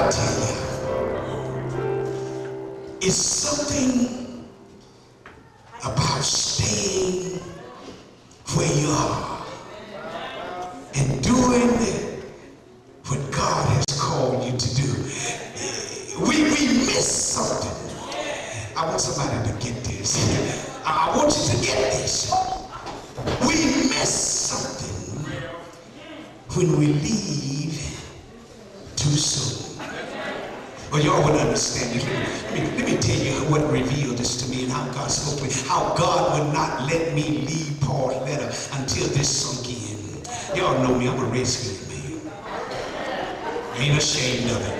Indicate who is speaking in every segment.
Speaker 1: gotta tell you, it's something about staying where you are and doing what God has called you to do. We miss something. I want somebody to get this. I want you to get this. We miss something when we leave too soon. Well, y'all would understand it. Let me tell you what revealed this to me and how God spoke to me. How God would not let me leave Paul's letter until this sunk in. Y'all know me, I'm a Redskins man. Ain't ashamed of it.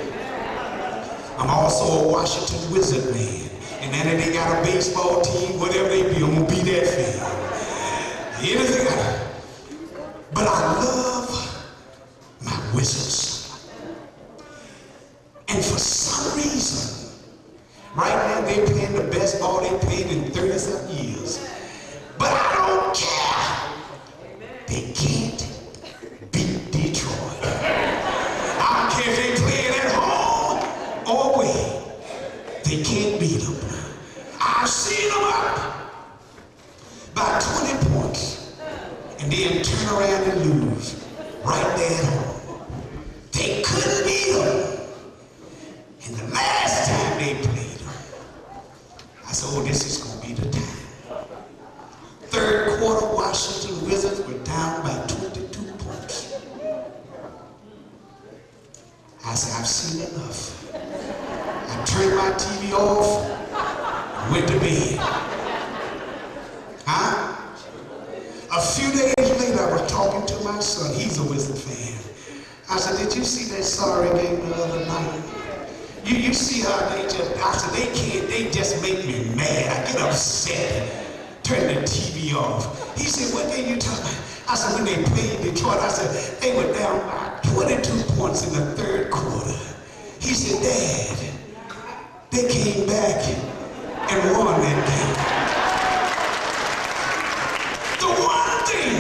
Speaker 1: I'm also a Washington Wizard man. And then if they got a baseball team, whatever they be, I'm gonna be that fan. Anything else. But I love my Wizards. And for some reason, right now they're playing the best ball they played in 30-something years. But I don't care. They can't beat Detroit. I don't care if they play it at home or away. They can't beat them. I've seen them up by 20 points and then turn around and lose right there at home. They couldn't beat them. And the last time they played them, I said, oh, this is going to be the time. Third quarter, Washington Wizards were down by 22 points. I said, I've seen enough. I turned my TV off and went to bed. Huh? A few days later, I was talking to my son. He's a Wizard fan. I said, did you see that sorry game the other night? You see how they just, I said, they just make me mad. I get upset. Turn the TV off. He said, what game you talking about? I said, when they played Detroit, I said, they were down by 22 points in the third quarter. He said, Dad, they came back and won that game. The one thing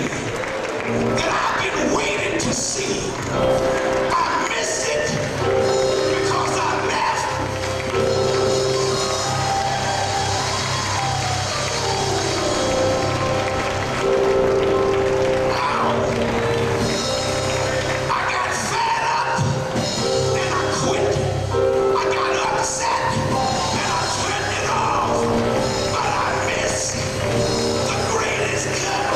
Speaker 1: that I've been waiting to see, I missed it because I left. I got fed up and I quit. I got upset and I turned it off. But I missed the greatest comeback.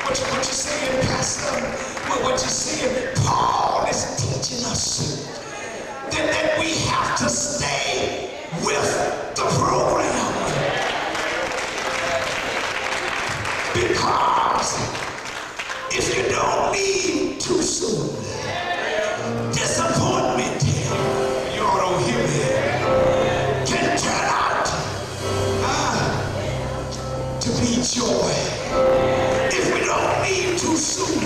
Speaker 1: What you saying, Pastor? What you saying? Paul is teaching us that we have to stay with the program. Because if you don't leave too soon, disappointment, y'all don't hear me, can turn out to be joy. If we don't leave too soon,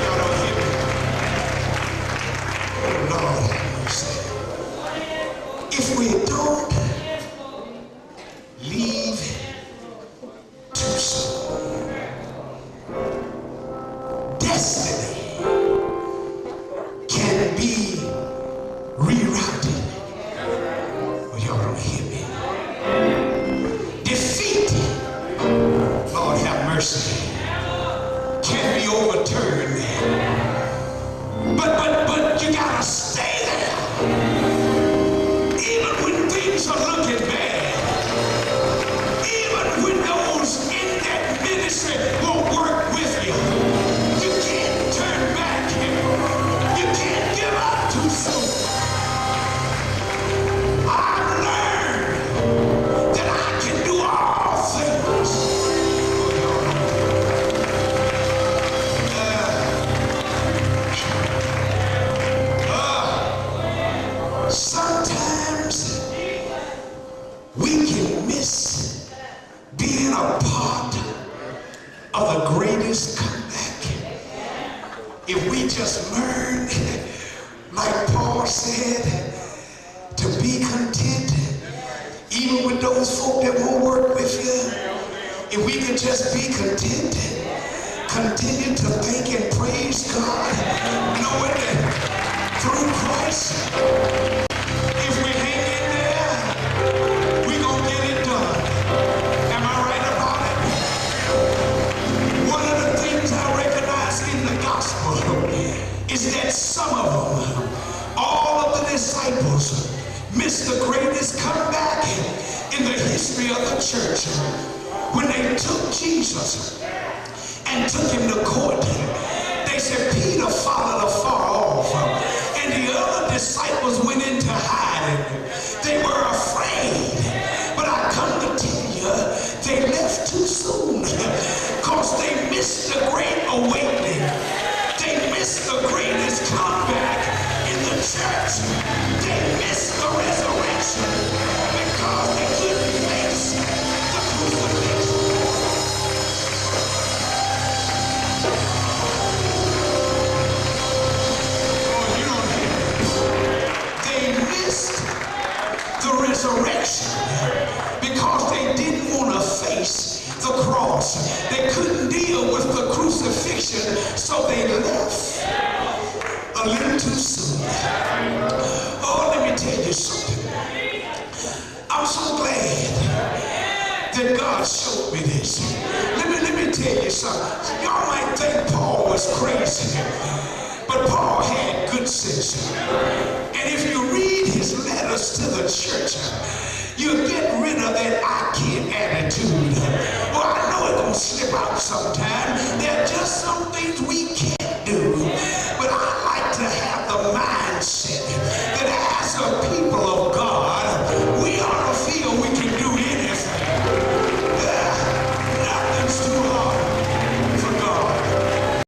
Speaker 1: y'all don't hear me. Lord have mercy. If we don't leave too soon, destiny can be rerouted. Oh, y'all don't hear me. Defeat, Lord have mercy, can be overturned. But you gotta stay there. Even when things are even with those folk that won't work with you, if we could just be content, continue to thank and praise God, knowing that through Christ, if we hang in there, we're going to get it done. Am I right about it? One of the things I recognize in the gospel is that some of them, all of the disciples, missed the greatest comeback in the history of the church. When they took Jesus and took him to court, they said Peter followed afar off, and the other disciples went into hiding. They were afraid, but I come to tell you, they left too soon because they missed the great awakening. They missed the greatest comeback in the church. They missed the resurrection because they couldn't face the crucifixion. Oh, you don't hear it. They missed the resurrection because they didn't want to face the cross. They couldn't deal with the crucifixion, so they left a little too soon. Oh, let me tell you something. I'm so glad that God showed me this. Let me tell you something. Y'all might think Paul was crazy, but Paul had good sense. And if you read his letters to the church, you'll get rid of that I can't attitude. Well, I know it's going to slip out sometime. There are just some things we can't do. But I like to have the mindset